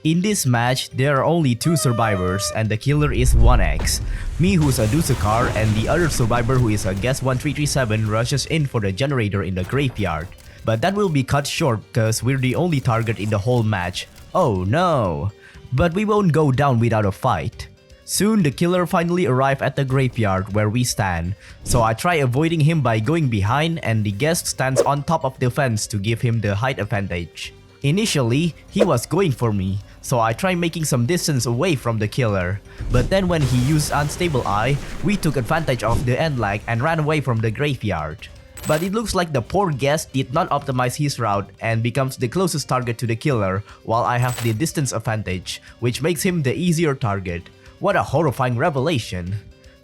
In this match, there are only 2 survivors and the killer is 1x. Me who's a Dusekkar and the other survivor who is a guest 1337 rushes in for the generator in the graveyard. But that will be cut short cause we're the only target in the whole match. Oh no! But we won't go down without a fight. Soon the killer finally arrived at the graveyard where we stand, so I try avoiding him by going behind and the guest stands on top of the fence to give him the height advantage. Initially, he was going for me, so I tried making some distance away from the killer. But then when he used Unstable Eye, we took advantage of the end lag and ran away from the graveyard. But it looks like the poor guest did not optimize his route and becomes the closest target to the killer while I have the distance advantage, which makes him the easier target. What a horrifying revelation.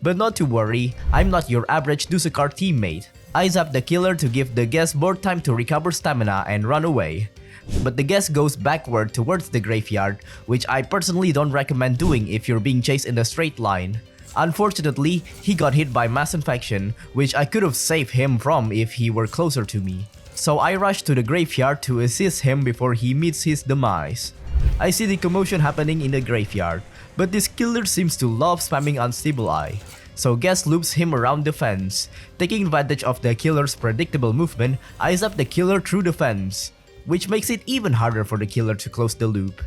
But not to worry, I'm not your average Dusekkar teammate. I zap the killer to give the guest more time to recover stamina and run away. But the guest goes backward towards the graveyard, which I personally don't recommend doing if you're being chased in a straight line. Unfortunately, he got hit by mass infection, which I could have saved him from if he were closer to me. So I rushed to the graveyard to assist him before he meets his demise. I see the commotion happening in the graveyard, but this killer seems to love spamming Unstable Eye. So guest loops him around the fence. Taking advantage of the killer's predictable movement, I zap the killer through the fence, which makes it even harder for the killer to close the loop.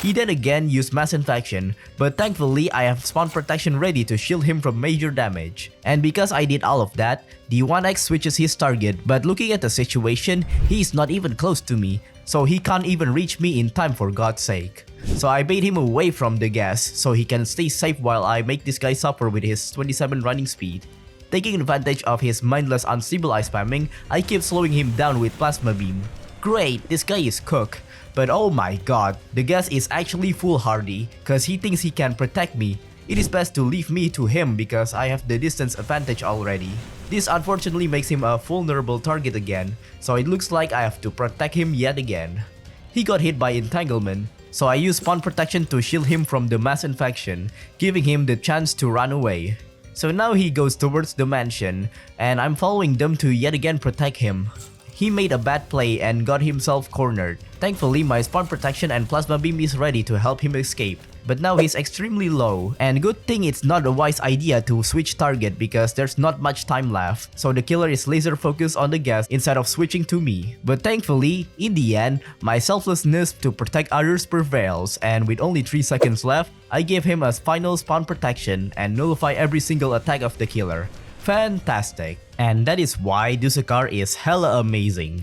He then again used mass infection, but thankfully I have spawn protection ready to shield him from major damage. And because I did all of that, the 1x switches his target, but looking at the situation, he is not even close to me, so he can't even reach me in time for God's sake. So I bait him away from the gas so he can stay safe while I make this guy suffer with his 27 running speed. Taking advantage of his mindless Unstable Eye spamming, I keep slowing him down with Plasma Beam. Great, this guy is cooked. But oh my god, the guest is actually foolhardy cause he thinks he can protect me. It is best to leave me to him because I have the distance advantage already. This unfortunately makes him a vulnerable target again, so it looks like I have to protect him yet again. He got hit by entanglement, so I use spawn protection to shield him from the mass infection, giving him the chance to run away. So now he goes towards the mansion, and I'm following them to yet again protect him. He made a bad play and got himself cornered. Thankfully, my spawn protection and plasma beam is ready to help him escape. But now he's extremely low, and good thing it's not a wise idea to switch target because there's not much time left, so the killer is laser focused on the guest instead of switching to me. But thankfully, in the end, my selflessness to protect others prevails, and with only 3 seconds left, I give him a final spawn protection and nullify every single attack of the killer. Fantastic. And that is why Dusekkar is hella amazing.